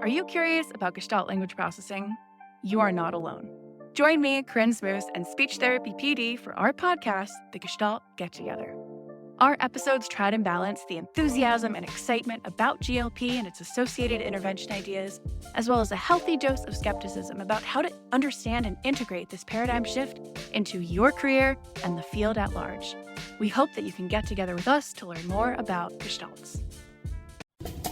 Are you curious about Gestalt language processing? You are not alone. Join me, Corinne Smoose, and speech therapy PD for our podcast, The Gestalt Get Together. Our episodes try to balance the enthusiasm and excitement about GLP and its associated intervention ideas, as well as a healthy dose of skepticism about how to understand and integrate this paradigm shift into your career and the field at large. We hope that you can get together with us to learn more about Gestalts.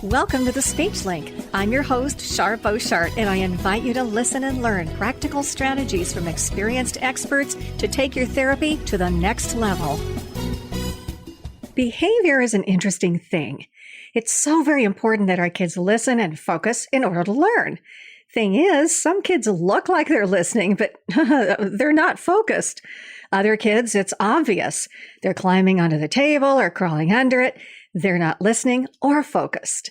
Welcome to the Speech Link. I'm your host, Shar Beauchart, and I invite you to listen and learn practical strategies from experienced experts to take your therapy to the next level. Behavior is an interesting thing. It's so very important that our kids listen and focus in order to learn. Thing is, some kids look like they're listening, but they're not focused. Other kids, it's obvious. They're climbing onto the table or crawling under it. They're not listening or focused.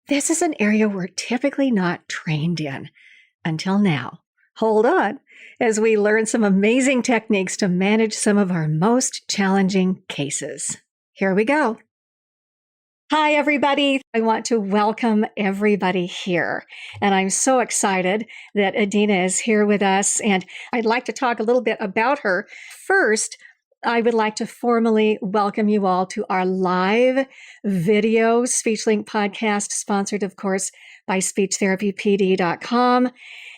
This is an area we're typically not trained in until now. Hold on as we learn some amazing techniques to manage some of our most challenging cases. Here we go. Hi, everybody. I want to welcome everybody here. And I'm so excited that Adina is here with us. And I'd like to talk a little bit about her. First, I would like to formally welcome you all to our live video SpeechLink podcast, sponsored, of course, by speechtherapypd.com.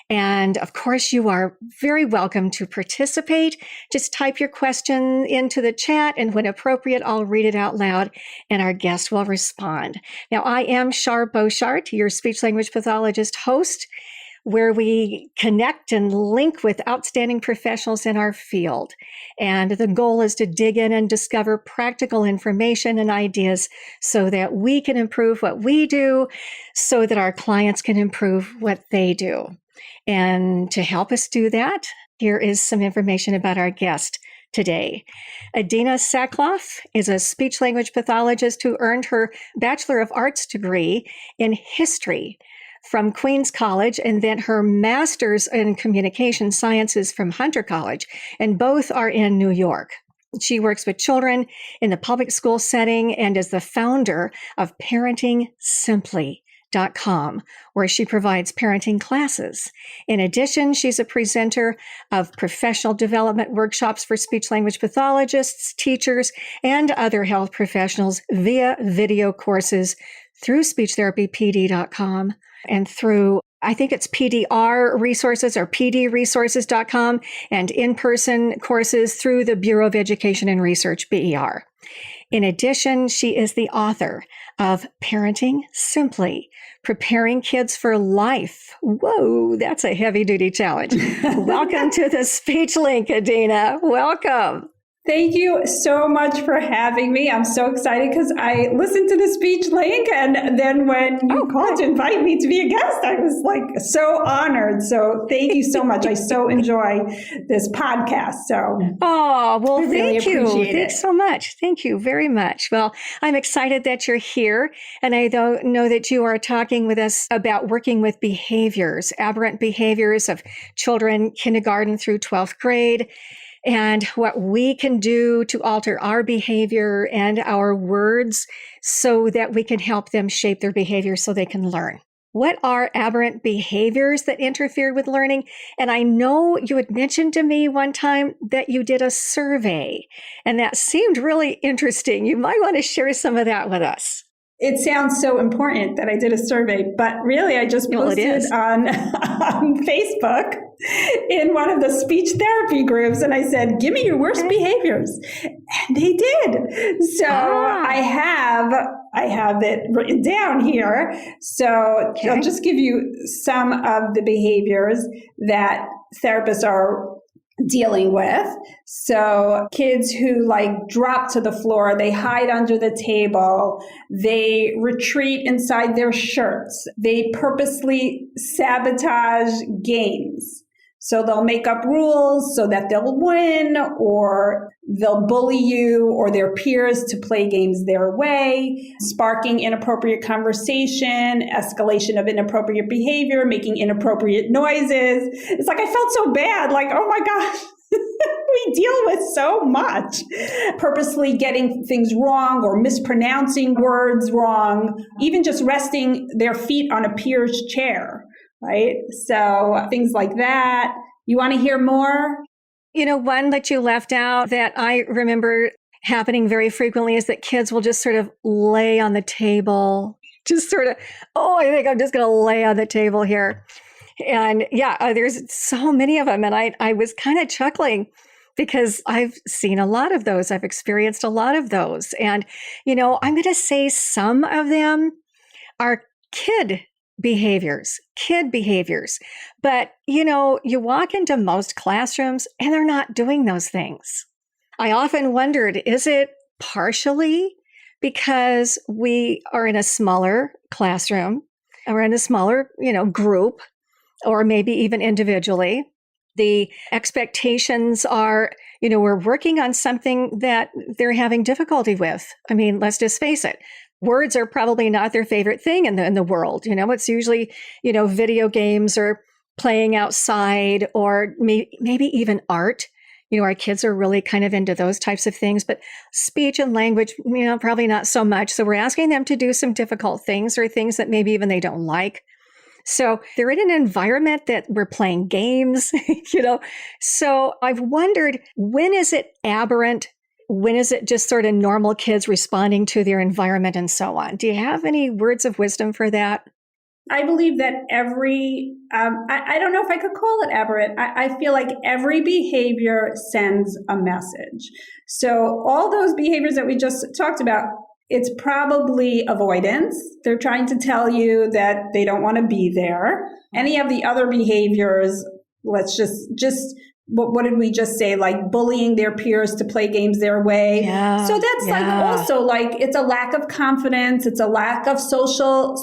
And of course, you are very welcome to participate. Just type your question into the chat, and when appropriate, I'll read it out loud, and our guest will respond. Now, I am Shar Beauchart, your speech-language pathologist host, where we connect and link with outstanding professionals in our field. And the goal is to dig in and discover practical information and ideas so that we can improve what we do, so that our clients can improve what they do. And to help us do that, here is some information about our guest today. Adina Soclof is a speech-language pathologist who earned her Bachelor of Arts degree in history from Queens College, and then her master's in communication sciences from Hunter College, and both are in New York. She works with children in the public school setting and is the founder of ParentingSimply.com, where she provides parenting classes. In addition, she's a presenter of professional development workshops for speech-language pathologists, teachers, and other health professionals via video courses through speechtherapypd.com and through, I think it's PDR resources or pdresources.com, and in-person courses through the Bureau of Education and Research, BER. In addition, she is the author of Parenting Simply, Preparing Kids for Life. Whoa, that's a heavy-duty challenge. Welcome to the Speech Link, Adina. Welcome. Thank you so much for having me. I'm so excited because I listened to the Speech Link, and then when you called to invite me to be a guest, I was like so honored. So thank you so much. I so enjoy this podcast. So Thank you. Thanks so much. Thank you very much. Well, I'm excited that you're here, and I know that you are talking with us about working with behaviors, aberrant behaviors of children kindergarten through 12th grade, and what we can do to alter our behavior and our words so that we can help them shape their behavior so they can learn. What are aberrant behaviors that interfere with learning? And I know you had mentioned to me one time that you did a survey, and that seemed really interesting. You might want to share some of that with us. It sounds so important that I did a survey, but really I just posted on Facebook in one of the speech therapy groups, and I said, give me your worst behaviors. And they did. So I have it written down here. So I'll just give you some of the behaviors that therapists are dealing with. So kids who drop to the floor, they hide under the table, they retreat inside their shirts, they purposely sabotage games. So they'll make up rules so that they'll win, or they'll bully you or their peers to play games their way, sparking inappropriate conversation, escalation of inappropriate behavior, making inappropriate noises. It's like I felt so bad, oh my gosh. we deal with so much. Purposely getting things wrong or mispronouncing words wrong, even just resting their feet on a peer's chair, right? So things like that. You want to hear more? One that you left out that I remember happening very frequently is that kids will just sort of lay on the table, just sort of, I think I'm just going to lay on the table here. And there's so many of them. And I was kind of chuckling because I've seen a lot of those. I've experienced a lot of those. And, I'm going to say some of them are kid behaviors. But, you walk into most classrooms and they're not doing those things. I often wondered, is it partially because we are in a smaller classroom or in a smaller, group, or maybe even individually? The expectations are, we're working on something that they're having difficulty with. I mean, let's just face it. Words are probably not their favorite thing in the world. It's usually, video games or playing outside or maybe even art. Our kids are really kind of into those types of things, but speech and language, probably not so much. So we're asking them to do some difficult things or things that maybe even they don't like. So they're in an environment that we're playing games, So I've wondered, when is it aberrant? When is it just sort of normal kids responding to their environment and so on? Do you have any words of wisdom for that? I believe that I don't know if I could call it aberrant. I feel like every behavior sends a message. So all those behaviors that we just talked about, it's probably avoidance. They're trying to tell you that they don't want to be there. Any of the other behaviors, let's just what did we just say? Like bullying their peers to play games their way. Yeah, so that's like also like, it's a lack of confidence. It's a lack of social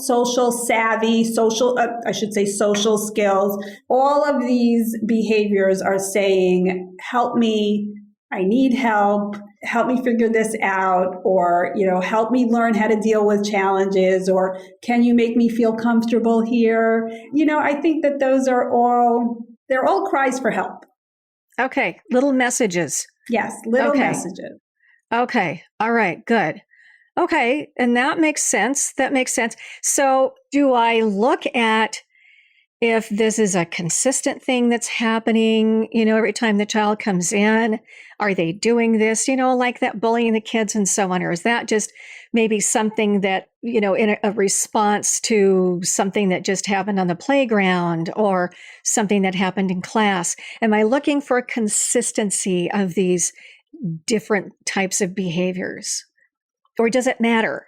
savvy, social skills. All of these behaviors are saying, help me. I need help. Help me figure this out, or, help me learn how to deal with challenges, or can you make me feel comfortable here? I think that they're all cries for help. Okay. Little messages. Yes. Little messages. Okay. All right. Good. Okay. And that makes sense. So do I look at if this is a consistent thing that's happening, every time the child comes in? Are they doing this, like that bullying the kids and so on? Or is that just maybe something that, in a response to something that just happened on the playground or something that happened in class? Am I looking for consistency of these different types of behaviors? Or does it matter?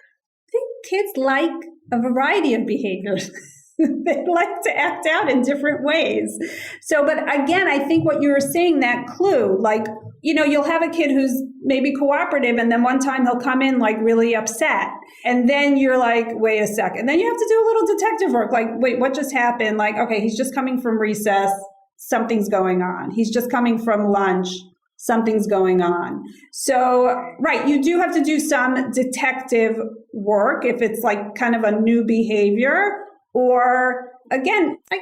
I think kids like a variety of behaviors. They like to act out in different ways. So, but again, I think what you were saying, that clue, like, you'll have a kid who's maybe cooperative, and then one time he'll come in like really upset. And then you're like, wait a second. And then you have to do a little detective work. Like, wait, what just happened? Like, okay, he's just coming from recess. Something's going on. He's just coming from lunch. Something's going on. So, right, you do have to do some detective work if it's like kind of a new behavior. Or again, I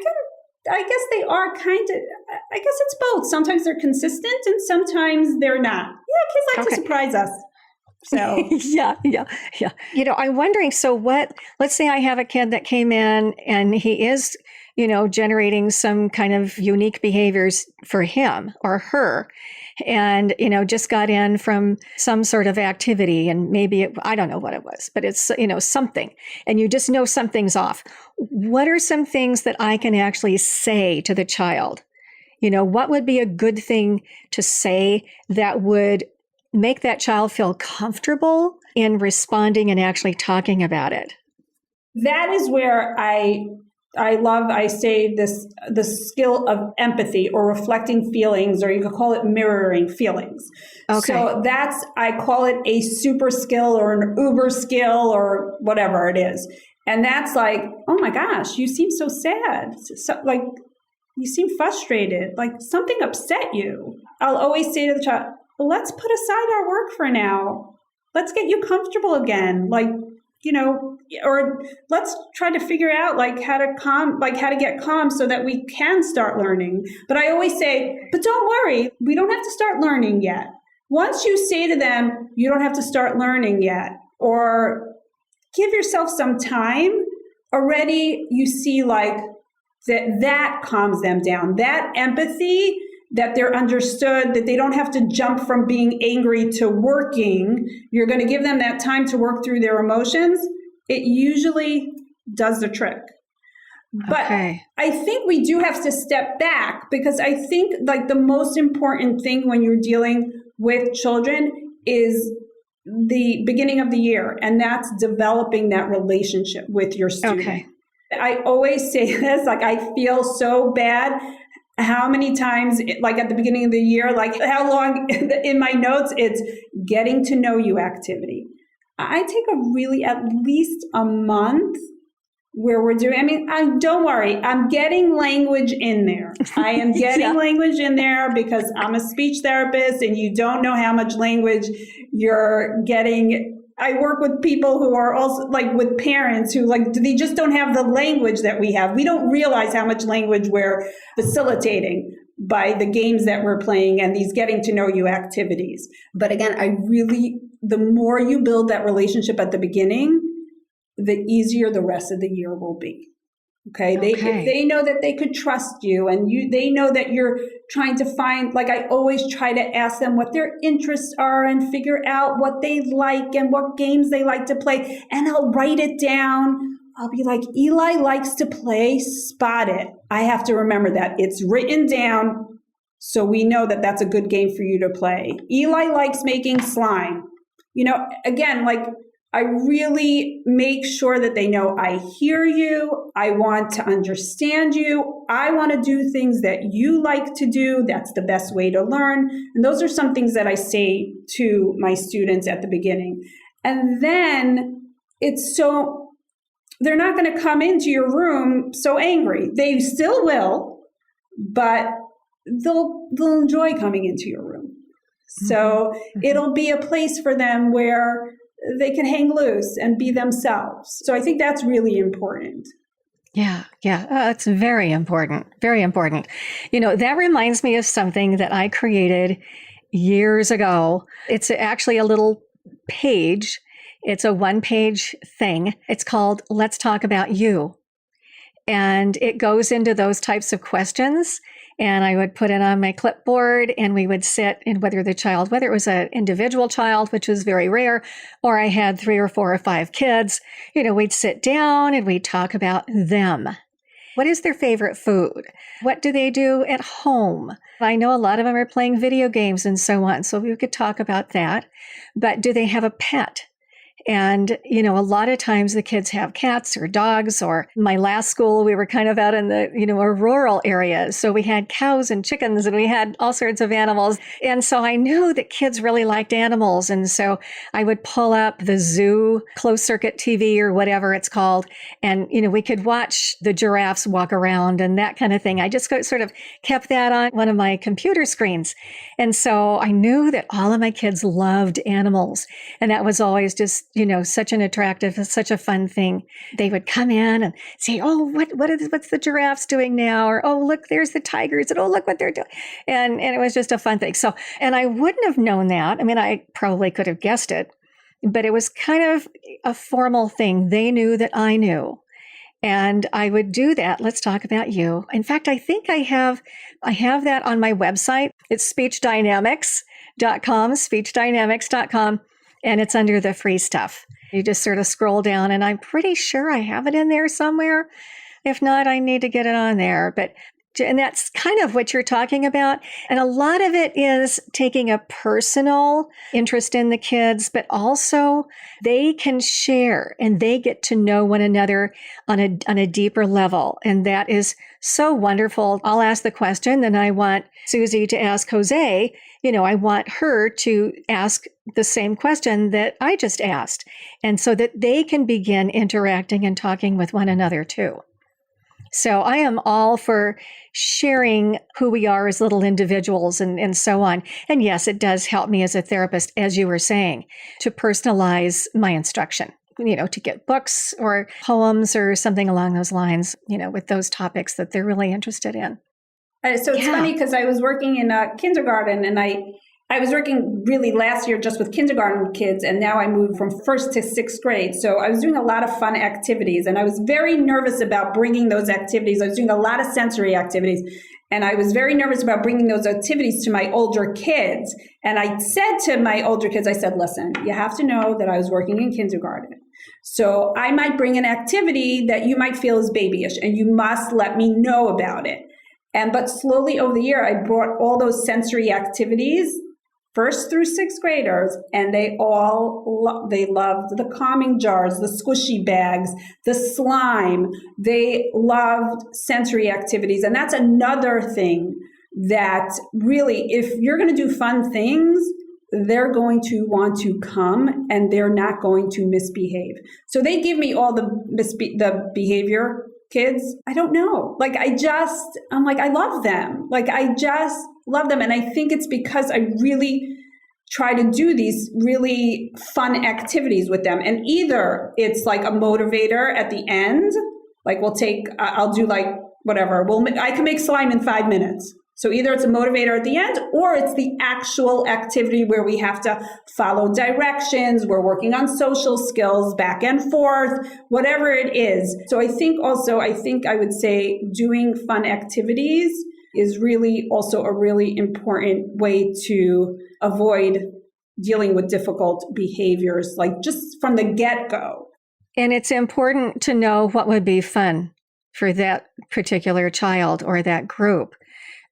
guess they are kind of, I guess it's both. Sometimes they're consistent and sometimes they're not. Yeah, kids like to surprise us. So yeah. I'm wondering, so let's say I have a kid that came in and he is, generating some kind of unique behaviors for him or her. And, just got in from some sort of activity, and maybe I don't know what it was, but it's, something, and you just know something's off. What are some things that I can actually say to the child? What would be a good thing to say that would make that child feel comfortable in responding and actually talking about it? That is where I say the skill of empathy, or reflecting feelings, or you could call it mirroring feelings. Okay. So I call it a super skill or an uber skill or whatever it is. And that's like, oh my gosh, you seem so sad. So, like, you seem frustrated, like something upset you. I'll always say to the child, let's put aside our work for now. Let's get you comfortable again. Like, or let's try to figure out how to get calm so that we can start learning. But I always say, but don't worry, we don't have to start learning yet. Once you say to them, you don't have to start learning yet, or give yourself some time, already you see that calms them down. That empathy, that they're understood, that they don't have to jump from being angry to working. You're going to give them that time to work through their emotions. It usually does the trick. But I think we do have to step back, because I think the most important thing when you're dealing with children is the beginning of the year, and that's developing that relationship with your student. Okay. I always say this, I feel so bad how many times, at the beginning of the year, how long in my notes, it's getting to know you activity. I take at least a month where we're doing, don't worry, I'm getting language in there. I am getting language in there because I'm a speech therapist, and you don't know how much language you're getting. I work with people who are also with parents who they just don't have the language that we have. We don't realize how much language we're facilitating by the games that we're playing and these getting to know you activities. But again, the more you build that relationship at the begining, the easier the rest of the year will be. Okay. If they know that they could trust you, and they know that you're trying to find, I always try to ask them what their interests are and figure out what they like and what games they like to play. And I'll write it down. I'll be like, Eli likes to play Spot It. I have to remember that it's written down, so we know that that's a good game for you to play. Eli likes making slime. Again, I really make sure that they know I hear you. I want to understand you. I want to do things that you like to do. That's the best way to learn. And those are some things that I say to my students at the beginning. And then they're not going to come into your room so angry. They still will, but they'll enjoy coming into your room. So it'll be a place for them where they can hang loose and be themselves. So I think that's really important. Yeah. It's very important. Very important. That reminds me of something that I created years ago. It's actually a little page. It's a one-page thing. It's called Let's Talk About You. And it goes into those types of questions. And I would put it on my clipboard, and we would sit, and whether it was an individual child, which was very rare, or I had 3 or 4 or 5 kids, we'd sit down and we'd talk about them. What is their favorite food? What do they do at home? I know a lot of them are playing video games and so on, so we could talk about that. But do they have a pet? And, a lot of times the kids have cats or dogs, or my last school, we were kind of out in the, a rural area. So we had cows and chickens, and we had all sorts of animals. And so I knew that kids really liked animals. And so I would pull up the zoo, closed circuit TV or whatever it's called. And, we could watch the giraffes walk around and that kind of thing. I just sort of kept that on one of my computer screens. And so I knew that all of my kids loved animals. And that was always just, such such a fun thing. They would come in and say, oh, what's the giraffes doing now? Or, oh, look, there's the tigers. And oh, look what they're doing. And it was just a fun thing. So, and I wouldn't have known that. I probably could have guessed it, but it was kind of a formal thing. They knew that I knew. And I would do that. Let's talk about you. In fact, I think I have that on my website. It's speechdynamics.com, speechdynamics.com. And it's under the free stuff. You just sort of scroll down, and I'm pretty sure I have it in there somewhere. If not, I need to get it on there. And that's kind of what you're talking about. And a lot of it is taking a personal interest in the kids, but also they can share and they get to know one another on a deeper level. And that is so wonderful. I'll ask the question, then I want Susie to ask Jose. I want her to ask the same question that I just asked. And so that they can begin interacting and talking with one another too. So I am all for sharing who we are as little individuals and so on. And yes, it does help me as a therapist, as you were saying, to personalize my instruction. to get books or poems or something along those lines, with those topics that they're really interested in. So it's funny because I was working in a kindergarten, and I was working really last year just with kindergarten kids, and now I moved from 1st to 6th grade. So I was doing a lot of fun activities, and I was very nervous about bringing those activities. I was doing a lot of sensory activities, and I was very nervous about bringing those activities to my older kids. And I said to my older kids, I said, listen, you have to know that I was working in kindergarten. So I might bring an activity that you might feel is babyish, and you must let me know about it. But slowly over the year, I brought all those sensory activities, 1st through 6th graders, and they loved the calming jars, the squishy bags, the slime. They loved sensory activities. And that's another thing that really, if you're going to do fun things, they're going to want to come and they're not going to misbehave. So they give me all the behavior kids. I don't know. I'm like, I love them. I just love them. And I think it's because I really try to do these really fun activities with them. And either it's like a motivator at the end, I'll do whatever. I can make slime in 5 minutes. So either it's a motivator at the end, or it's the actual activity where we have to follow directions. We're working on social skills, back and forth, whatever it is. So I think I would say doing fun activities is really also a really important way to avoid dealing with difficult behaviors, just from the get-go. And it's important to know what would be fun for that particular child or that group.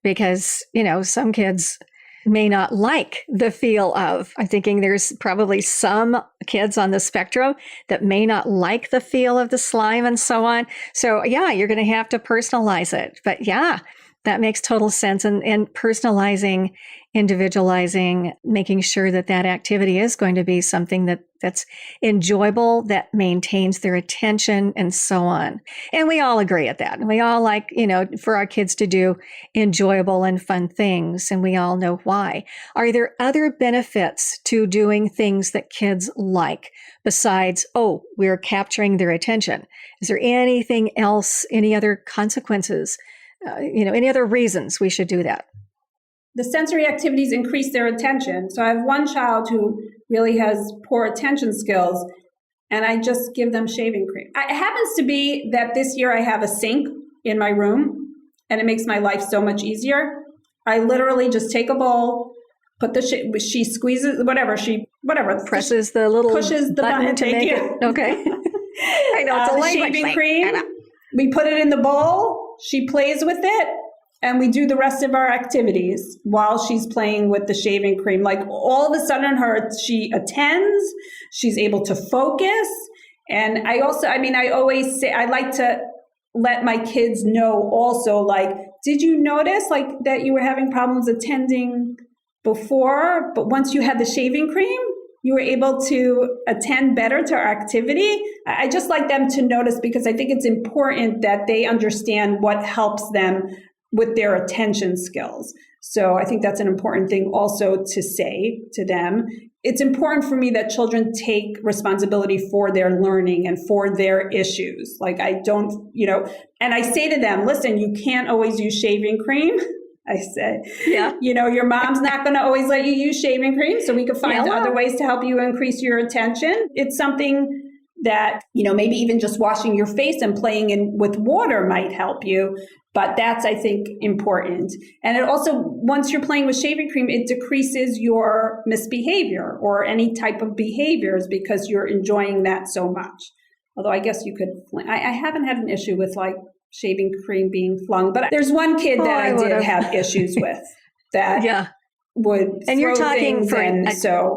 Because, some kids may not like the feel of, I'm thinking there's probably some kids on the spectrum that may not like the feel of the slime and so on. So yeah, you're going to have to personalize it. But yeah, that makes total sense. And personalizing, individualizing, making sure that activity is going to be something that's enjoyable, that maintains their attention and so on. And we all agree at that. And we all like, for our kids to do enjoyable and fun things. And we all know why. Are there other benefits to doing things that kids like besides, we're capturing their attention? Is there anything else, any other consequences, any other reasons we should do that? The sensory activities increase their attention. So I have one child who really has poor attention skills, and I just give them shaving cream. It happens to be that this year I have a sink in my room, and it makes my life so much easier. I literally just take a bowl, put she squeezes, whatever, presses the little pushes the button to make it. Okay. I know, it's a language shaving cream. We put it in the bowl. She plays with it. And we do the rest of our activities while she's playing with the shaving cream. All of a sudden she attends, she's able to focus. And I always say, I like to let my kids know also, did you notice that you were having problems attending before, but once you had the shaving cream, you were able to attend better to our activity? I just like them to notice, because I think it's important that they understand what helps them with their attention skills. So I think that's an important thing also to say to them. It's important for me that children take responsibility for their learning and for their issues. I don't, and I say to them, listen, you can't always use shaving cream. I say, yeah, your mom's not going to always let you use shaving cream. So we could find other ways to help you increase your attention. It's something that, maybe even just washing your face and playing with water might help you. But that's, I think, important. And it also, once you're playing with shaving cream, it decreases your misbehavior or any type of behaviors because you're enjoying that so much. Although I guess you could, I haven't had an issue with shaving cream being flung, but there's one kid that I did have issues with that would And you're talking for an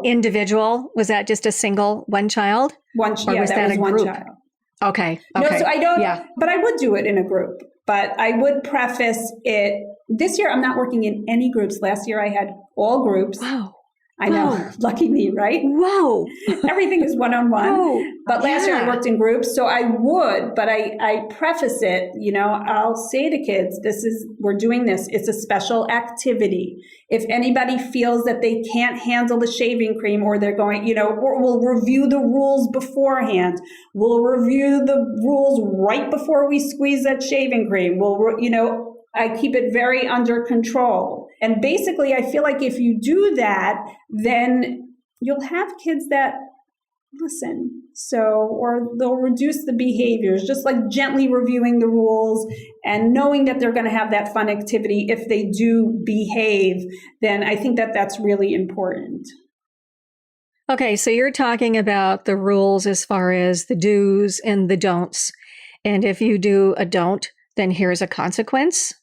individual? Was that just one child? One child. Okay. No, so I don't, but I would do it in a group. But I would preface it. This year, I'm not working in any groups. Last year, I had all groups. Wow. I know. Whoa. Lucky me, right? Whoa. Everything is one-on-one. Oh, but last year I worked in groups, so I would, but I preface it, I'll say to kids, we're doing this. It's a special activity. If anybody feels that they can't handle the shaving cream or they're going, or we'll review the rules beforehand. We'll review the rules right before we squeeze that shaving cream. I keep it very under control. And basically, I feel like if you do that, then you'll have kids that listen. Or they'll reduce the behaviors, just like gently reviewing the rules and knowing that they're going to have that fun activity. If they do behave, then I think that that's really important. Okay, so you're talking about the rules as far as the do's and the don'ts. And if you do a don't, then here's a consequence.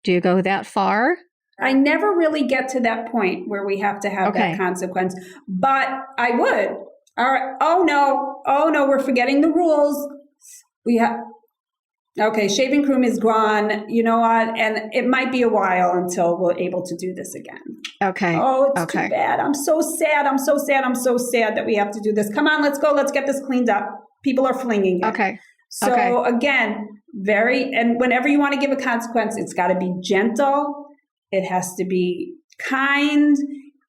Do you go that far? I never really get to that point where we have to have that consequence, but I would. All right. Oh no, we're forgetting the rules. Shaving cream is gone. You know what? And it might be a while until we're able to do this again. Okay. Oh, it's too bad. I'm so sad. I'm so sad that we have to do this. Come on, let's go. Let's get this cleaned up. People are flinging it. Okay. So again, and whenever you want to give a consequence, it's got to be gentle. It has to be kind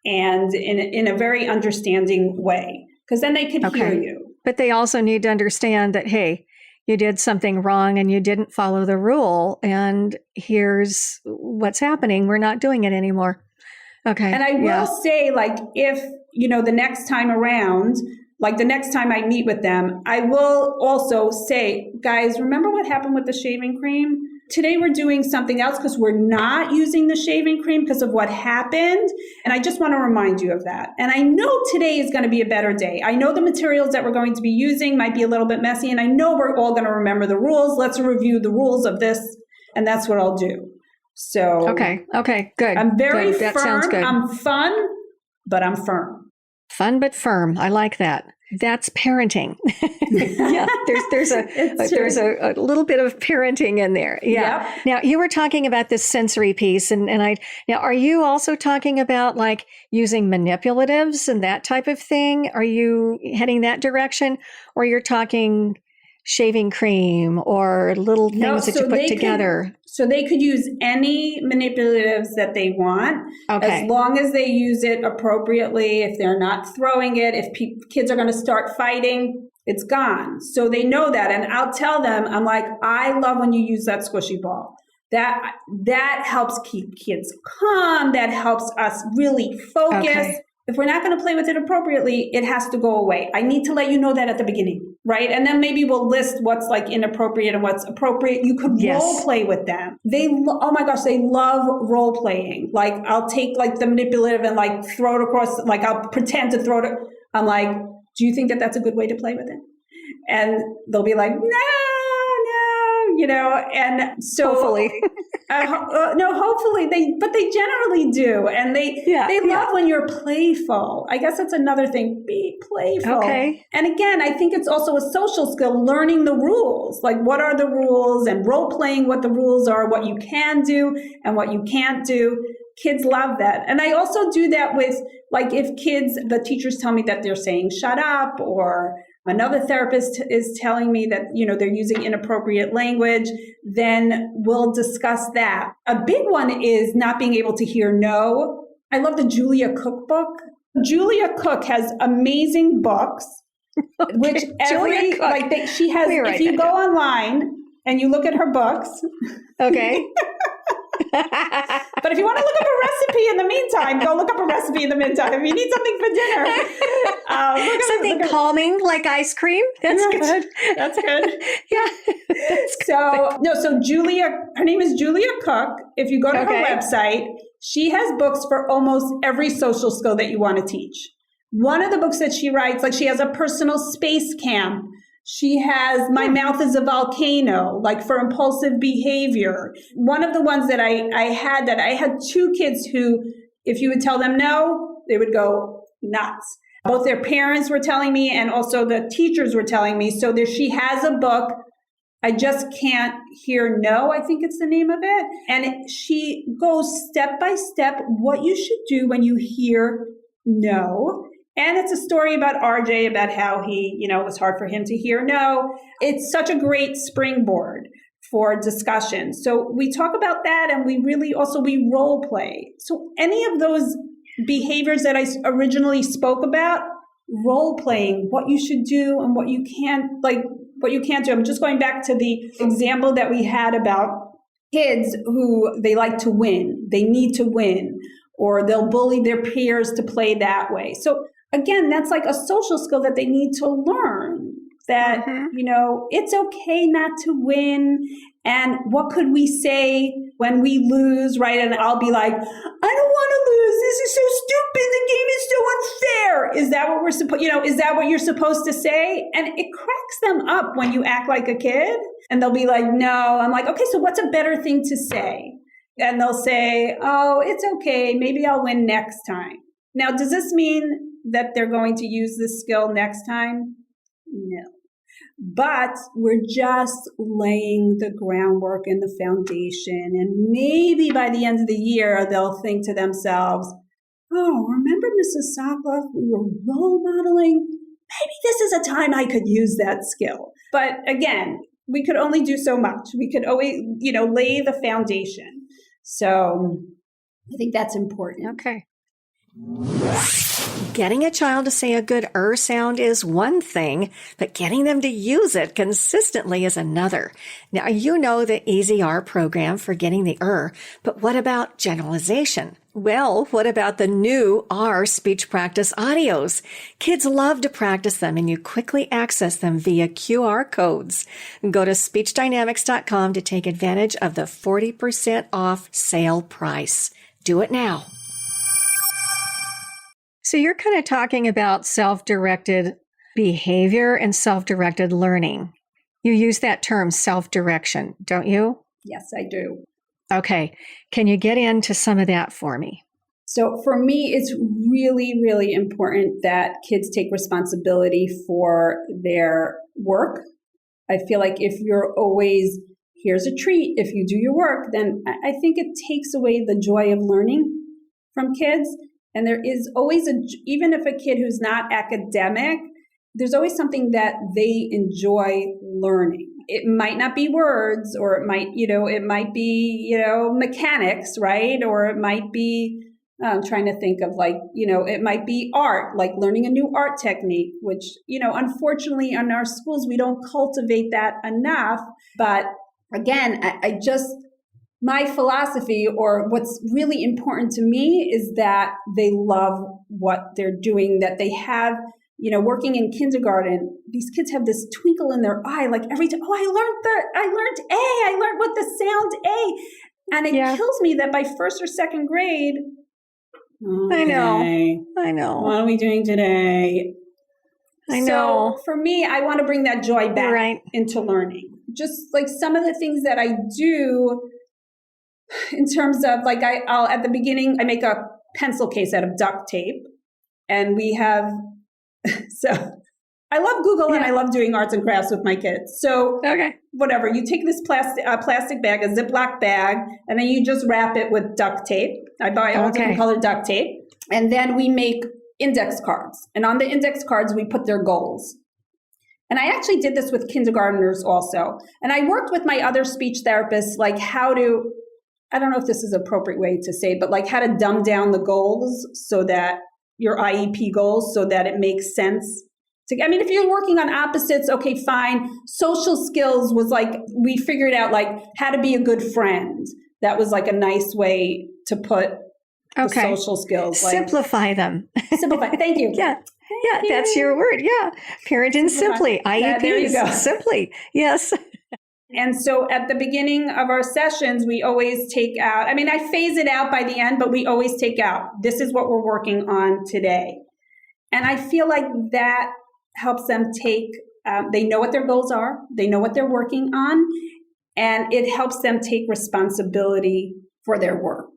and in a very understanding way, because then they can hear you. But they also need to understand that, hey, you did something wrong and you didn't follow the rule. And here's what's happening. We're not doing it anymore. Okay. And I will say, if, the next time around, the next time I meet with them, I will also say, guys, remember what happened with the shaving cream? Today we're doing something else because we're not using the shaving cream because of what happened. And I just want to remind you of that. And I know today is going to be a better day. I know the materials that we're going to be using might be a little bit messy, and I know we're all going to remember the rules. Let's review the rules of this. And that's what I'll do. So. Okay, good. I'm very firm. That sounds good. I'm fun, but I'm firm. Fun but firm. I like that. That's parenting. Yeah, there's a little bit of parenting in there. Yeah. Yep. Now you were talking about this sensory piece, and now are you also talking about using manipulatives and that type of thing? Are you heading that direction, or you're talking shaving cream or little things that you put together? So they could use any manipulatives that they want, as long as they use it appropriately. If they're not throwing it, if kids are going to start fighting, it's gone. So they know that. And I'll tell them, I'm like, I love when you use that squishy ball. That helps keep kids calm. That helps us really focus. Okay. If we're not going to play with it appropriately, it has to go away. I need to let you know that at the beginning, right? And then maybe we'll list what's inappropriate and what's appropriate. You could role play with them. Oh my gosh, they love role playing. I'll take the manipulative and throw it across, I'll pretend to throw it. I'm like, do you think that that's a good way to play with it? And they'll be like, no, and so hopefully, hopefully but they generally do. And they love when you're playful. I guess that's another thing. Be playful. Okay. And again, I think it's also a social skill, learning the rules. What are the rules, and role playing what the rules are, what you can do and what you can't do. Kids love that. And I also do that with, if kids, the teachers tell me that they're saying, shut up, or another therapist is telling me that, they're using inappropriate language, then we'll discuss that. A big one is not being able to hear no. I love the Julia Cook book. Julia Cook has amazing books, which she has, if you go online and you look at her books. Okay. But if you want to look up a recipe in the meantime, go look up a recipe in the meantime. If you need something for dinner. Something calming like ice cream. That's good. That's good. Yeah. So Julia, her name is Julia Cook. If you go to her website, she has books for almost every social skill that you want to teach. One of the books that she writes, she has a personal space camp. She has My Mouth is a Volcano, for impulsive behavior. One of the ones that I had two kids who, if you would tell them no, they would go nuts. Both their parents were telling me, and also the teachers were telling me. So she has a book, I Just Can't Hear No, I think it's the name of it. And she goes step by step what you should do when you hear No. And it's a story about RJ, about how he, it was hard for him to hear no. It's such a great springboard for discussion. So we talk about that, and we role play. So any of those behaviors that I originally spoke about, role playing, what you should do and what you can't do. I'm just going back to the example that we had about kids who they like to win, they need to win, or they'll bully their peers to play that way. So again, that's like a social skill that they need to learn, that, it's okay not to win. And what could we say when we lose, right? And I'll be like, I don't want to lose. This is so stupid. The game is so unfair. Is that what is that what you're supposed to say? And it cracks them up when you act like a kid, and they'll be like, no. I'm like, okay, so what's a better thing to say? And they'll say, oh, it's okay. Maybe I'll win next time. Now, does this mean that they're going to use this skill next time? No. But we're just laying the groundwork and the foundation. And maybe by the end of the year, they'll think to themselves, oh, remember Mrs. Soclof? We were role modeling. Maybe this is a time I could use that skill. But again, we could only do so much. We could always, lay the foundation. So I think that's important. Okay. Getting a child to say a good sound is one thing, but getting them to use it consistently is another. Now, you know the Easy R program for getting the but what about generalization? Well, what about the new R speech practice audios? Kids love to practice them, and you quickly access them via QR codes. Go to speechdynamics.com to take advantage of the 40% off sale price. Do it now. So you're kind of talking about self-directed behavior and self-directed learning. You use that term self-direction, don't you? Yes, I do. Okay. Can you get into some of that for me? So for me, it's really, really important that kids take responsibility for their work. I feel like if you're always, here's a treat if you do your work, then I think it takes away the joy of learning from kids. And there is always even if a kid who's not academic, there's always something that they enjoy learning. It might not be words, or it might be, mechanics, right? Or it might be, I'm trying to think of it might be art, like learning a new art technique, which, unfortunately in our schools, we don't cultivate that enough. But again, my philosophy, or what's really important to me, is that they love what they're doing, that they have, working in kindergarten, these kids have this twinkle in their eye, like every time, oh, I learned what the sound A. And it kills me that by first or second grade, okay, I know. What are we doing today? I know. So for me, I want to bring that joy back into learning. Just like some of the things that I do, in terms of I'll at the beginning, I make a pencil case out of duct tape, and we have, so I love Google and I love doing arts and crafts with my kids. So whatever, you take this plastic bag, a Ziploc bag, and then you just wrap it with duct tape. I buy all different color duct tape. And then we make index cards. And on the index cards, we put their goals. And I actually did this with kindergartners also. And I worked with my other speech therapists, I don't know if this is an appropriate way to say, but how to dumb down the goals, so that your IEP goals, so that it makes sense. If you're working on opposites, okay, fine. Social skills was we figured out how to be a good friend. That was a nice way to put the social skills. Simplify them. Simplify. Thank you. Yeah, that's your word. Yeah. Parent and simply. IEPs. There you go. Simply. Yes. And so at the beginning of our sessions, we always take out, I phase it out by the end, but we always take out, this is what we're working on today. And I feel like that helps them they know what their goals are, they know what they're working on, and it helps them take responsibility for their work.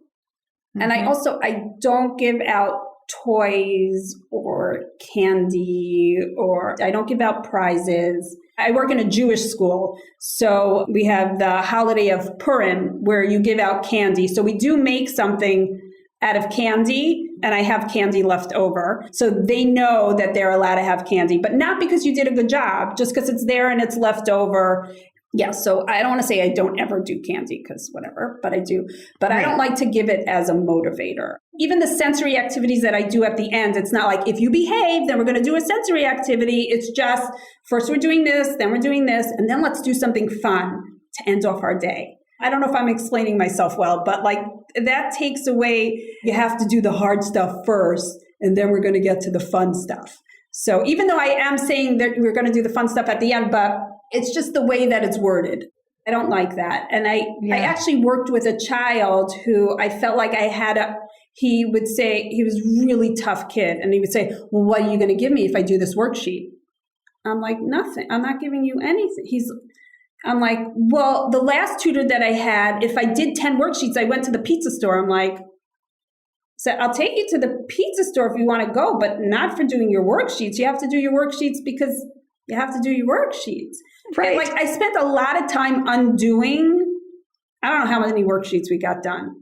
Mm-hmm. And I don't give out toys or candy, or I don't give out prizes. I work in a Jewish school, so we have the holiday of Purim where you give out candy. So we do make something out of candy and I have candy left over. So they know that they're allowed to have candy, but not because you did a good job, just because it's there and it's left over. Yeah, so I don't want to say I don't ever do candy because whatever, but I do. But right. I don't like to give it as a motivator. Even the sensory activities that I do at the end, it's not like if you behave, then we're going to do a sensory activity. It's just first we're doing this, then we're doing this, and then let's do something fun to end off our day. I don't know if I'm explaining myself well, but like that takes away, you have to do the hard stuff first, and then we're going to get to the fun stuff. So even though I am saying that we're going to do the fun stuff at the end, but it's just the way that it's worded. I don't like that. And I actually worked with a child who I felt like he would say, he was a really tough kid. And he would say, well, what are you going to give me if I do this worksheet? I'm like, nothing. I'm not giving you anything. I'm like, well, the last tutor that I had, if I did 10 worksheets, I went to the pizza store. I'm like, so I'll take you to the pizza store if you want to go, but not for doing your worksheets. You have to do your worksheets because you have to do your worksheets. Right. And like I spent a lot of time undoing, I don't know how many worksheets we got done.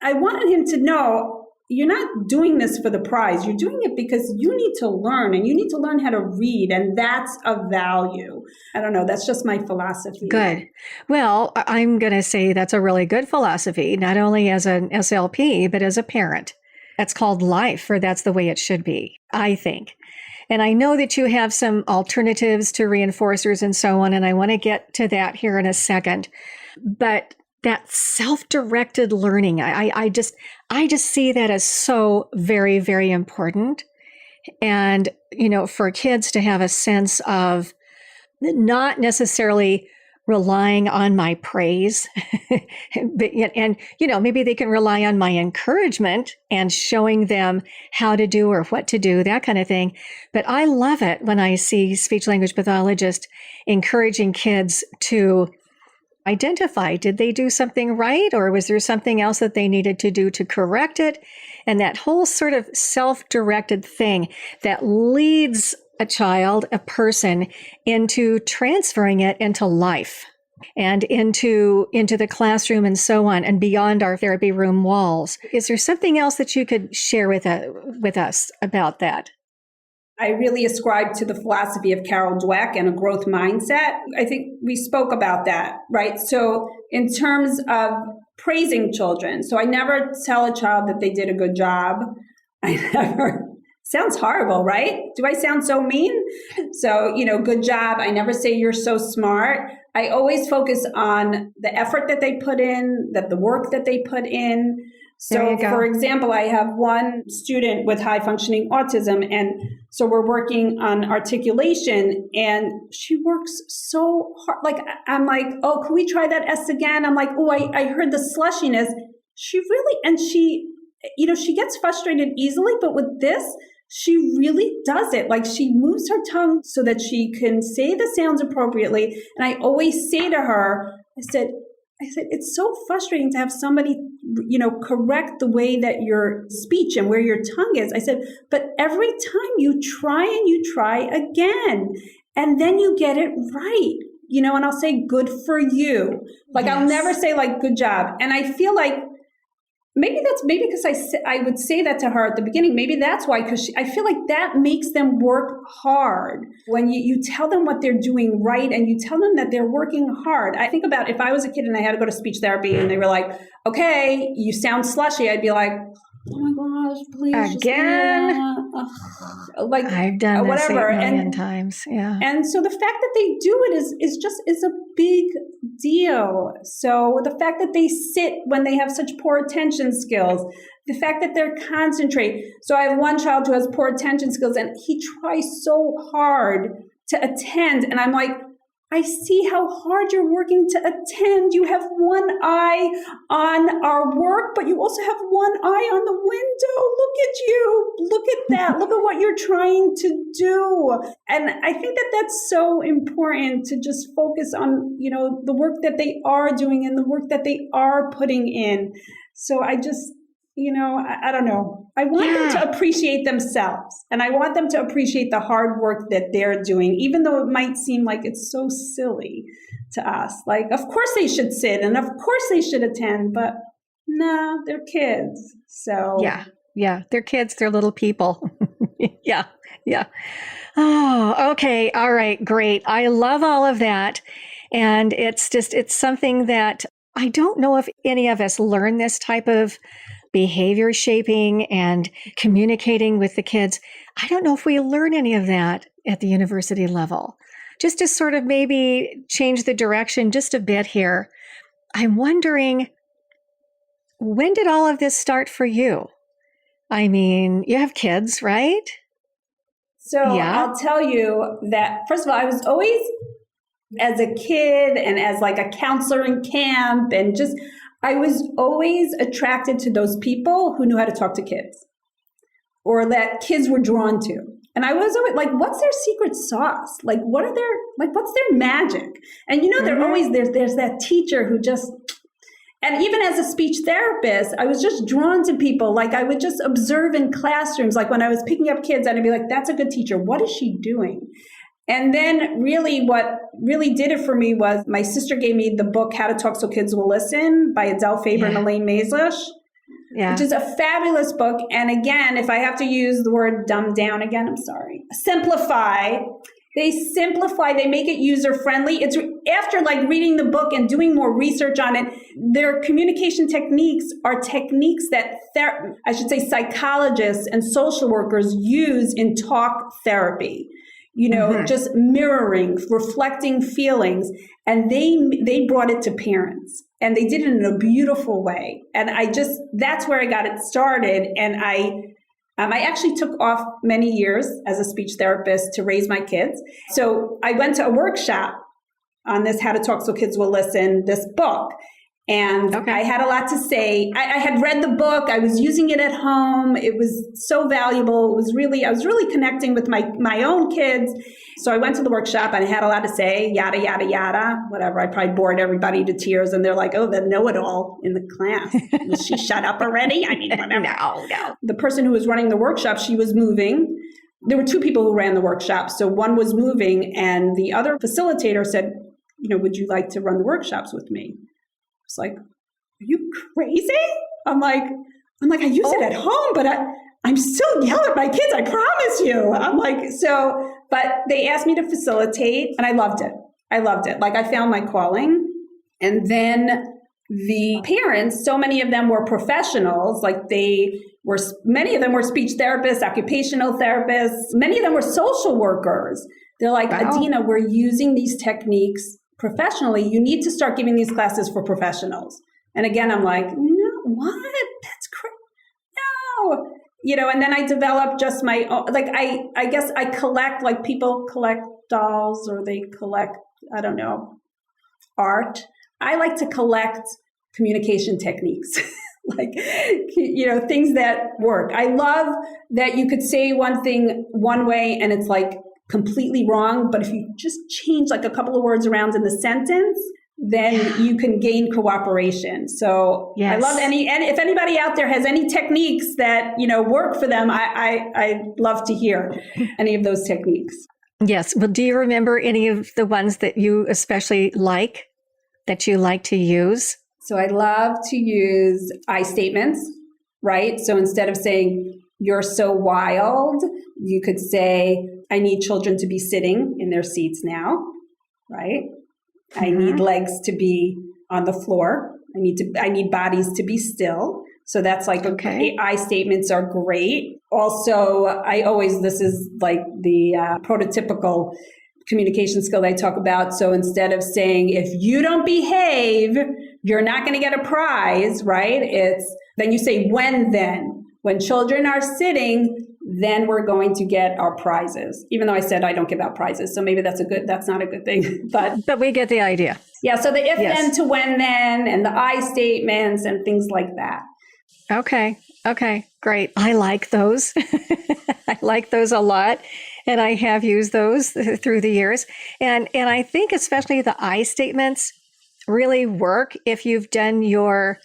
I wanted him to know, you're not doing this for the prize. You're doing it because you need to learn and you need to learn how to read. And that's of value. I don't know. That's just my philosophy. Good. Well, I'm going to say that's a really good philosophy, not only as an SLP, but as a parent. That's called life, or that's the way it should be, I think. And I know that you have some alternatives to reinforcers and so on, and I want to get to that here in a second. But that self-directed learning, I just see that as so very, very important. And, for kids to have a sense of not necessarily relying on my praise, and maybe they can rely on my encouragement and showing them how to do or what to do, that kind of thing. But I love it when I see speech language pathologists encouraging kids to identify, did they do something right? Or was there something else that they needed to do to correct it? And that whole sort of self-directed thing that leads a child, a person, into transferring it into life and into the classroom and so on, and beyond our therapy room walls. Is there something else that you could share with us about that? I really ascribe to the philosophy of Carol Dweck and a growth mindset. I think we spoke about that, right? So in terms of praising children, so I never tell a child that they did a good job. Sounds horrible, right? Do I sound so mean? So, good job. I never say you're so smart. I always focus on the effort that they put in, the work that they put in. So, for example, I have one student with high functioning autism, and so we're working on articulation, and she works so hard. Like, I'm like, oh, can we try that S again? I'm like, oh, I heard the slushiness. She really, and she gets frustrated easily, but with this, she really does it. Like, she moves her tongue so that she can say the sounds appropriately. And I always say to her, I said, it's so frustrating to have somebody, correct the way that your speech and where your tongue is. I said, but every time you try and you try again, and then you get it right, and I'll say, good for you. Like, yes. I'll never say like, good job. And I feel like, maybe because I would say that to her at the beginning. Maybe that's why, because I feel like that makes them work hard. When you tell them what they're doing right and you tell them that they're working hard. I think about if I was a kid and I had to go to speech therapy and they were like, okay, you sound slushy. I'd be like, oh my gosh, please. Again? Like, I've done this whatever. 8 million times. Yeah. And so the fact that they do it is a big deal. So the fact that they sit when they have such poor attention skills, the fact that they're concentrate. So I have one child who has poor attention skills and he tries so hard to attend. And I'm like, I see how hard you're working to attend. You have one eye on our work, but you also have one eye on the window. Look at you. Look at that. Look at what you're trying to do. And I think that that's so important to just focus on, the work that they are doing and the work that they are putting in. So I just, I don't know. I want them to appreciate themselves, and I want them to appreciate the hard work that they're doing, even though it might seem like it's so silly to us. Like, of course they should sit and of course they should attend, but no, they're kids. So yeah, they're kids, they're little people. Yeah. Oh, okay. All right, great. I love all of that. And it's something that I don't know if any of us learn this type of behavior shaping and communicating with the kids. I don't know if we learn any of that at the university level. Just to sort of maybe change the direction just a bit here, I'm wondering, when did all of this start for you? I mean, you have kids, right? So Yeah. I'll tell you that, first of all, I was always, as a kid and as like a counselor in camp, and just, I was always attracted to those people who knew how to talk to kids, or that kids were drawn to. And I was always like, what's their secret sauce? Like, what's their magic? And they're always, there's that teacher who just, and even as a speech therapist, I was just drawn to people. Like, I would just observe in classrooms. Like, when I was picking up kids, I'd be like, that's a good teacher. What is she doing? And then really what really did it for me was my sister gave me the book, How to Talk So Kids Will Listen by Adele Faber and Elaine Maislish, which is a fabulous book. And again, if I have to use the word dumb down again, I'm sorry. Simplify. They simplify, they make it user-friendly. It's after like reading the book and doing more research on it, their communication techniques are techniques that psychologists and social workers use in talk therapy. Just mirroring, reflecting feelings. And they brought it to parents, and they did it in a beautiful way. And that's where I got it started. And I actually took off many years as a speech therapist to raise my kids. So I went to a workshop on this How to Talk So Kids Will Listen, this book. And I had a lot to say. I had read the book. I was using it at home. It was so valuable. I was really connecting with my own kids. So I went to the workshop and I had a lot to say, yada, yada, yada, whatever. I probably bored everybody to tears. And they're like, oh, the know-it-all in the class. Will she shut up already? I mean, whatever. No. The person who was running the workshop, she was moving. There were two people who ran the workshop. So one was moving, and the other facilitator said, would you like to run the workshops with me? It's like, are you crazy? I'm like, I use it at home, but I'm still yelling at my kids. I promise you. I'm like, but they asked me to facilitate, and I loved it. Like, I found my calling. And then the parents, so many of them were professionals. Like, many of them were speech therapists, occupational therapists. Many of them were social workers. They're like, wow. Adina, we're using these techniques professionally. You need to start giving these classes for professionals. And again, I'm like, no, what? That's crazy. No. And then I developed just my own, like, I guess I collect, like people collect dolls, or they collect, I don't know, art. I like to collect communication techniques, like, things that work. I love that you could say one thing one way and it's like completely wrong, but if you just change like a couple of words around in the sentence, then you can gain cooperation. So yes. I love and if anybody out there has any techniques that, work for them, I love to hear any of those techniques. Yes. Well, do you remember any of the ones that you especially like, that you like to use? So I love to use I statements, right? So instead of saying, you're so wild, you could say, I need children to be sitting in their seats now, right? Mm-hmm. I need legs to be on the floor. I need bodies to be still. So that's like, I statements are great. Also, this is like the prototypical communication skill I talk about. So instead of saying, if you don't behave, you're not going to get a prize, right? Then you say, when children are sitting, then we're going to get our prizes. Even though I said I don't give out prizes. So maybe that's not a good thing, but we get the idea. Yeah. So the if then to when then, and the I statements and things like that. Okay, great. I like those. I like those a lot. And I have used those through the years. And I think especially the I statements really work if you've done your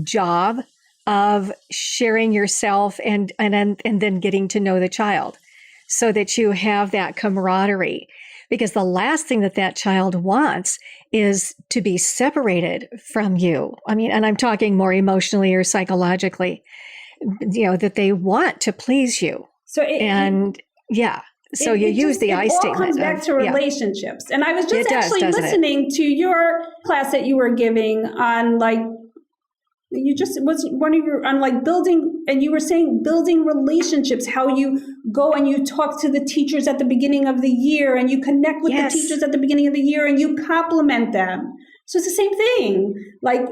job of sharing yourself and then getting to know the child, so that you have that camaraderie. because the last thing that child wants is to be separated from you. I mean, and I'm talking more emotionally or psychologically, that they want to please you. So So you use the I statement. It all comes back to relationships. And I was just listening to your class that you were giving on building, and you were saying building relationships, how you go and you talk to the teachers at the beginning of the year and you connect with the teachers at the beginning of the year and you compliment them. So it's the same thing.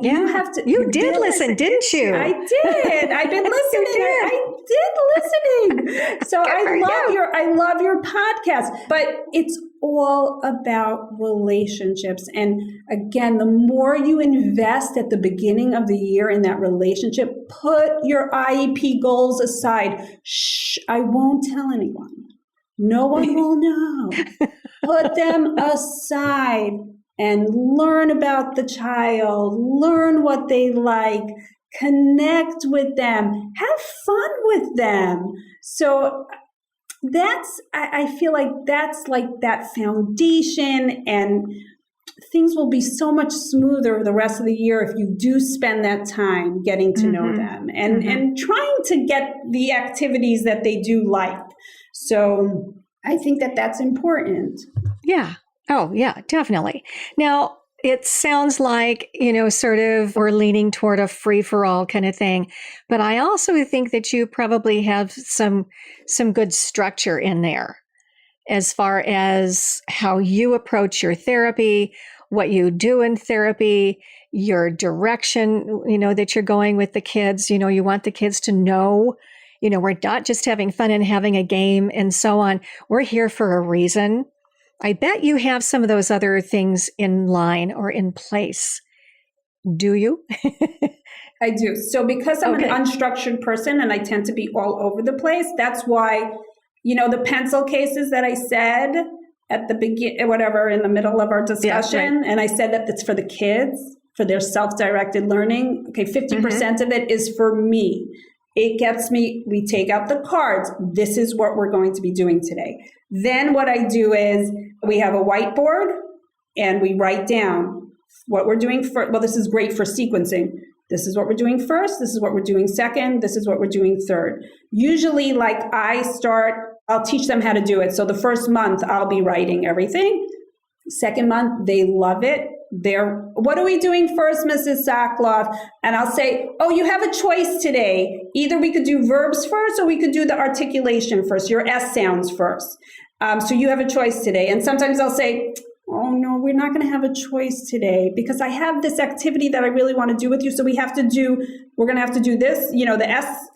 You have to. You did listen, didn't you? I did. I've been listening. I did listening. So I love your podcast. But it's all about relationships. And again, the more you invest at the beginning of the year in that relationship, put your IEP goals aside. Shh, I won't tell anyone. No one will know. Put them aside. And learn about the child, learn what they like, connect with them, have fun with them. So I feel like that's like that foundation, and things will be so much smoother the rest of the year if you do spend that time getting to know them and trying to get the activities that they do like. So I think that's important. Yeah. Oh, yeah, definitely. Now, it sounds like, sort of we're leaning toward a free-for-all kind of thing. But I also think that you probably have some good structure in there as far as how you approach your therapy, what you do in therapy, your direction, that you're going with the kids. You want the kids to know, we're not just having fun and having a game and so on. We're here for a reason. I bet you have some of those other things in line or in place. Do you? I do. So because I'm an unstructured person and I tend to be all over the place, that's why, the pencil cases that I said at the beginning, in the middle of our discussion, and I said that it's for the kids, for their self-directed learning. Okay, 50% of it is for me. It gets me, we take out the cards. This is what we're going to be doing today. Then what I do is we have a whiteboard and we write down what we're doing first. Well, this is great for sequencing. This is what we're doing first. This is what we're doing second. This is what we're doing third. Usually I'll teach them how to do it. So the first month I'll be writing everything. Second month, they love it. What are we doing first, Mrs. Soclof? And I'll say, you have a choice today. Either we could do verbs first or we could do the articulation first, your S sounds first. So you have a choice today. And sometimes I'll say, oh no, we're not going to have a choice today because I have this activity that I really want to do with you. So we're going to have to do this,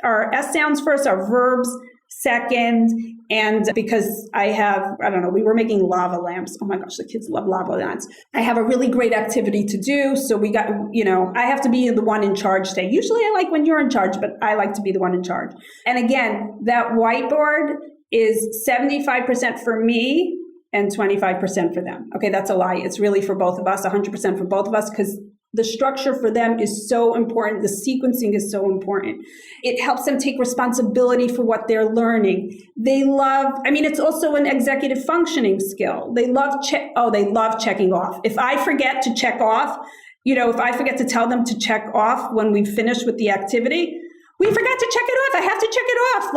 our S sounds first, our verbs second. And because we were making lava lamps. Oh my gosh, the kids love lava lamps. I have a really great activity to do. So I have to be the one in charge today. Usually I like when you're in charge, but I like to be the one in charge. And again, that whiteboard is 75% for me and 25% for them. Okay, that's a lie. It's really for both of us, 100% for both of us, because the structure for them is so important. The sequencing is so important. It helps them take responsibility for what they're learning. It's also an executive functioning skill. They love checking off. If I forget to check off, if I forget to tell them to check off when we finish with the activity, we forgot to check it off. I have to check it off.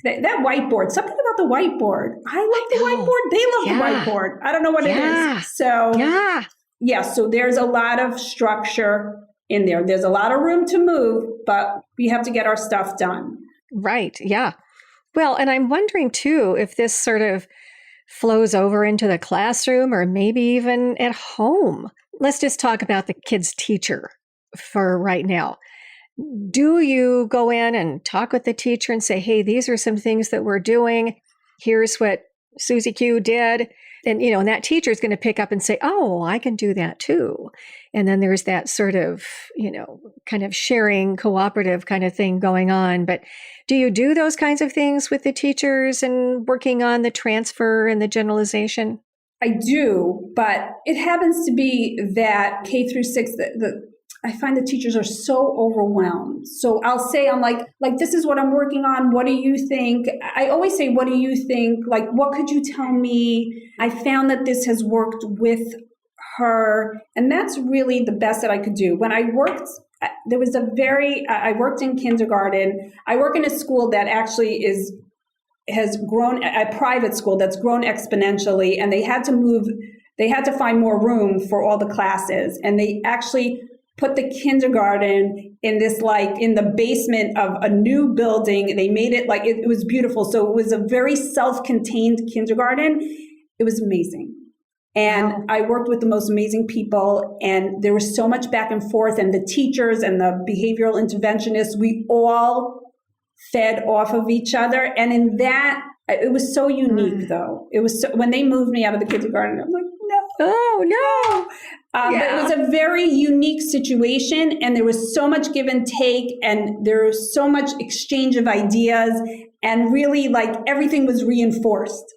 That whiteboard, something about the whiteboard. I love the whiteboard. They love the whiteboard. I don't know what it is. So so there's a lot of structure in there. There's a lot of room to move, but we have to get our stuff done. Right. Yeah. Well, and I'm wondering too, if this sort of flows over into the classroom or maybe even at home. Let's just talk about the kid's teacher for right now. Do you go in and talk with the teacher and say, hey, these are some things that we're doing. Here's what Susie Q did. And, and that teacher is going to pick up and say, oh, I can do that too. And then there's that sort of, kind of sharing, cooperative kind of thing going on. But do you do those kinds of things with the teachers and working on the transfer and the generalization? I do, but it happens to be that K through 6, I find the teachers are so overwhelmed. So I'll say, I'm like, this is what I'm working on. What do you think? I always say, what do you think? Like, what could you tell me? I found that this has worked with her. And that's really the best that I could do. When I worked, I worked in kindergarten. I work in a school that actually has grown, a private school that's grown exponentially. And they had to find more room for all the classes. And they actually put the kindergarten in this, in the basement of a new building. They made it it was beautiful. So it was a very self-contained kindergarten. It was amazing. And wow. I worked with the most amazing people, and there was so much back and forth, and the teachers and the behavioral interventionists, we all fed off of each other. And in that, it was so unique though. It was when they moved me out of the kindergarten, I'm like, no. Oh, no. But it was a very unique situation, and there was so much give and take, and there was so much exchange of ideas, and really everything was reinforced.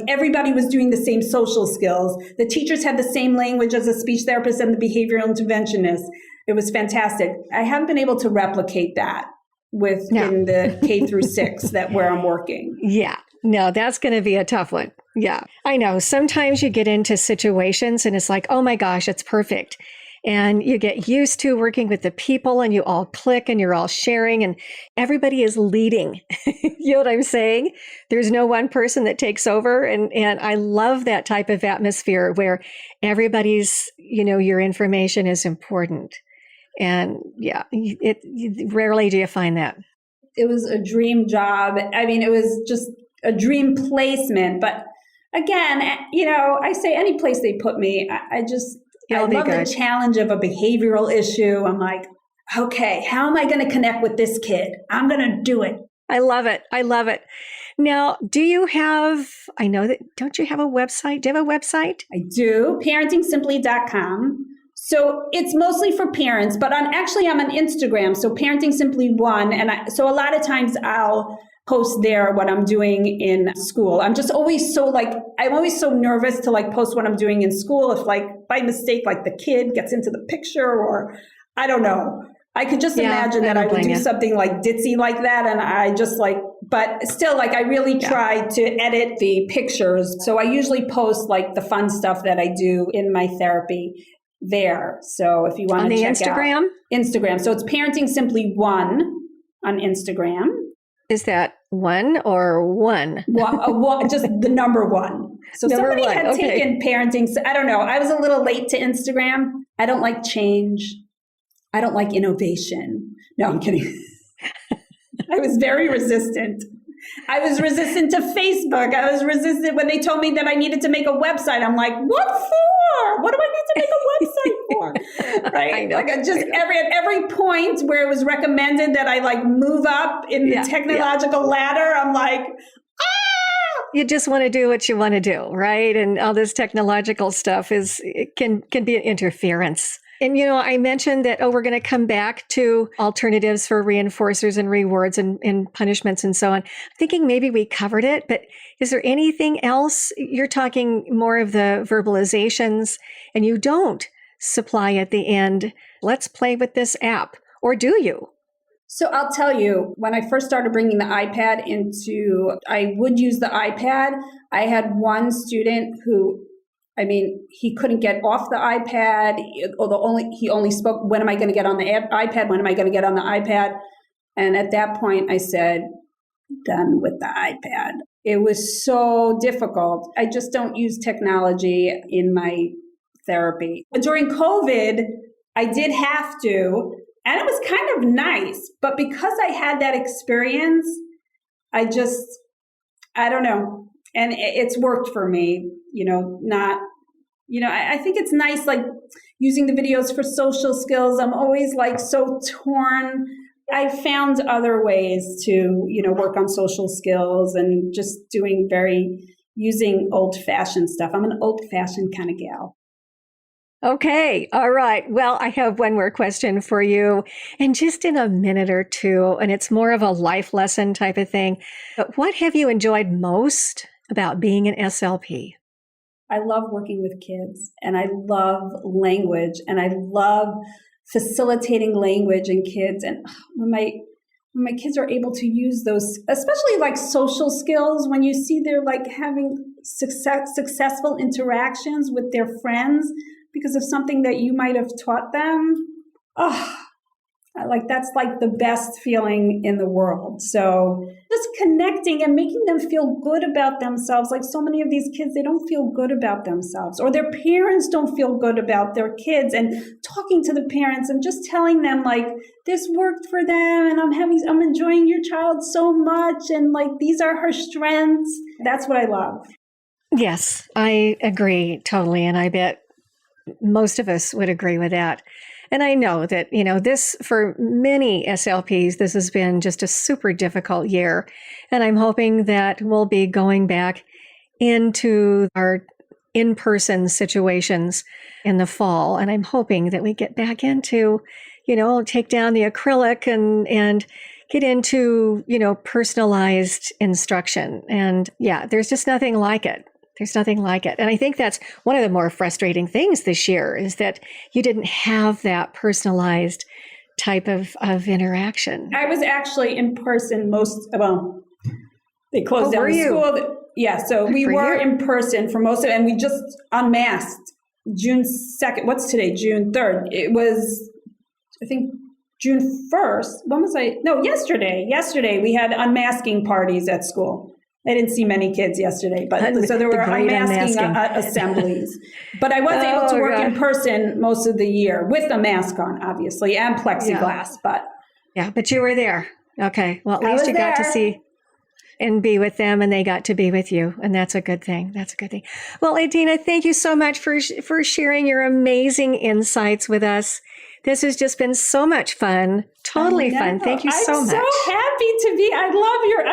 Everybody was doing the same social skills. The teachers had the same language as the speech therapist and the behavioral interventionist. It was fantastic. I haven't been able to replicate that in the K through 6 where I'm working. Yeah. No, that's going to be a tough one. Yeah. I know. Sometimes you get into situations and it's like, oh my gosh, it's perfect. And you get used to working with the people and you all click and you're all sharing and everybody is leading. You know what I'm saying? There's no one person that takes over. And I love that type of atmosphere where everybody's, your information is important. And rarely do you find that. It was a dream job. I mean, it was just a dream placement. But again, I say any place they put me, I love the challenge of a behavioral issue. I'm like, okay, how am I going to connect with this kid? I'm going to do it. I love it. I love it. Now, don't you have a website? Do you have a website? I do, parentingsimply.com. So it's mostly for parents, but I'm on Instagram. So Parenting Simply 1. And so a lot of times I'll post there what I'm doing in school. I'm just always I'm always so nervous to post what I'm doing in school. If by mistake, the kid gets into the picture, or I don't know. I could just imagine that I would do something ditzy like that. And I just but still I really try to edit the pictures. So I usually post the fun stuff that I do in my therapy there. So if you want to check Instagram? out Instagram. So it's Parenting Simply 1 on Instagram. Is that 1 or 1? Just the number 1. So number somebody 1. had taken parenting. I don't know. I was a little late to Instagram. I don't like change. I don't like innovation. No, I'm kidding. I was very resistant. I was resistant to Facebook. I was resistant when they told me that I needed to make a website. I'm like, what for? What do I need to make a website for? Right? I know, at every point where it was recommended that I move up in the technological ladder, I'm like, you just want to do what you want to do, right? And all this technological stuff can be an interference. And, I mentioned that, we're going to come back to alternatives for reinforcers and rewards and punishments and so on. I'm thinking maybe we covered it, but is there anything else? You're talking more of the verbalizations and you don't supply at the end. Let's play with this app. Or do you? So I'll tell you, when I first started bringing the iPad I would use the iPad. I had one student who, he couldn't get off the iPad, he only spoke, when am I going to get on the iPad? When am I going to get on the iPad? And at that point I said, done with the iPad. It was so difficult. I just don't use technology in my therapy. During COVID, I did have to, and it was kind of nice, but because I had that experience, I don't know. And it's worked for me, I think it's nice, using the videos for social skills. I'm always so torn. I found other ways to, work on social skills and just using old-fashioned stuff. I'm an old-fashioned kind of gal. Okay. All right. Well, I have one more question for you, and just in a minute or two, and it's more of a life lesson type of thing. But what have you enjoyed most about being an SLP? I love working with kids, and I love language, and I love facilitating language in kids. And when my kids are able to use those, especially like social skills, when you see they're like having successful interactions with their friends because of something that you might have taught them, like that's like the best feeling in the world. So just connecting and making them feel good about themselves. Like so many of these kids, they don't feel good about themselves, or their parents don't feel good about their kids, and talking to the parents and just telling them like, this worked for them and I'm enjoying your child so much. And like, these are her strengths. That's what I love. Yes, I agree totally. And I bet most of us would agree with that. And I know that, this for many SLPs, this has been just a super difficult year. And I'm hoping that we'll be going back into our in-person situations in the fall. And I'm hoping that we get back into, take down the acrylic and get into, personalized instruction. And yeah, there's just nothing like it. There's nothing like it. And I think that's one of the more frustrating things this year is that you didn't have that personalized type of interaction. I was actually in person they closed down the school. Yeah, so we were in person for most of it, and we just unmasked June 2nd. What's today? June 3rd. It was, I think, June 1st. Yesterday. Yesterday we had unmasking parties at school. I didn't see many kids yesterday, but so there were unmasking assemblies. But I was able to work in person most of the year with a mask on, obviously, and plexiglass. Yeah. But you were there. Okay. Well, at least you got to see and be with them, and they got to be with you. And that's a good thing. That's a good thing. Well, Adina, thank you so much for sharing your amazing insights with us. This has just been so much fun. Totally fun. Thank you so much. I'm so happy to be. I love your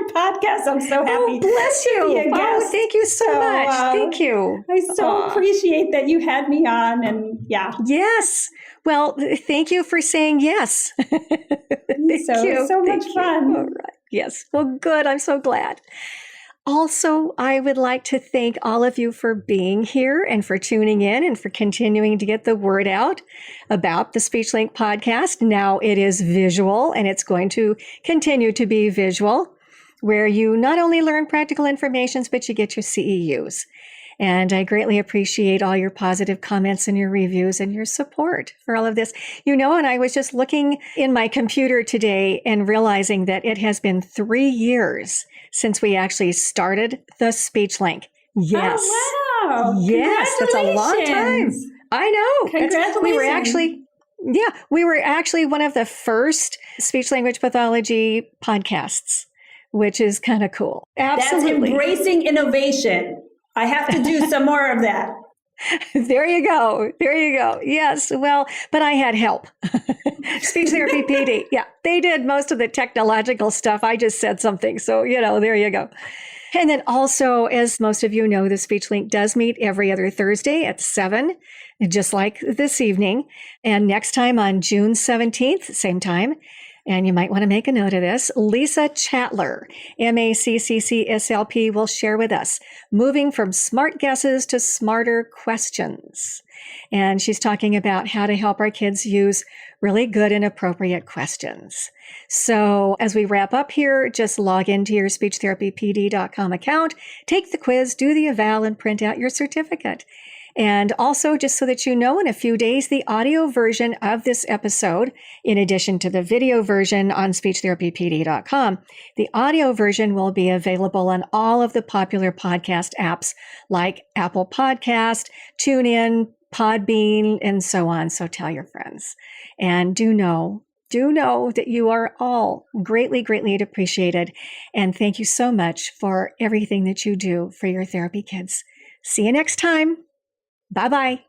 podcast. I'm so happy. Oh, bless you. Oh, thank you so much. Thank you. I so appreciate that you had me on, and yeah. Yes. Well, thank you for saying yes. So much fun. All right. Yes. Well, good. I'm so glad. Also, I would like to thank all of you for being here and for tuning in and for continuing to get the word out about the SpeechLink podcast. Now it is visual, and it's going to continue to be visual, where you not only learn practical information, but you get your CEUs. And I greatly appreciate all your positive comments and your reviews and your support for all of this. And I was just looking in my computer today and realizing that it has been 3 years since we actually started the SpeechLink. Yes. Oh, wow. Yes, that's a long time. I know. Congratulations. We were actually one of the first speech language pathology podcasts, which is kind of cool. Absolutely. That's embracing innovation. I have to do some more of that. There you go. Yes. Well, but I had help. Speech Therapy PD. Yeah, they did most of the technological stuff. I just said something. So, there you go. And then also, as most of you know, the SpeechLink does meet every other Thursday at 7, just like this evening. And next time on June 17th, same time. And you might want to make a note of this. Lisa Chatler, MACCC-SLP, will share with us moving from smart guesses to smarter questions. And she's talking about how to help our kids use really good and appropriate questions. So as we wrap up here, just log into your speechtherapypd.com account, take the quiz, do the eval, and print out your certificate. And also, just so that you know, in a few days, the audio version of this episode, in addition to the video version on speechtherapypd.com, the audio version will be available on all of the popular podcast apps like Apple Podcast, TuneIn, Podbean, and so on. So tell your friends. And do know that you are all greatly, greatly appreciated. And thank you so much for everything that you do for your therapy kids. See you next time. Bye-bye.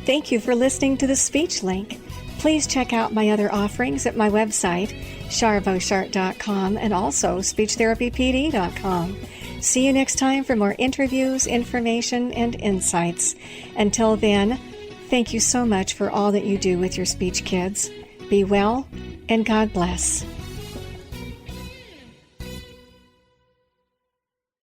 Thank you for listening to the SpeechLink. Please check out my other offerings at my website, charboshart.com, and also speechtherapypd.com. See you next time for more interviews, information, and insights. Until then, thank you so much for all that you do with your speech kids. Be well, and God bless.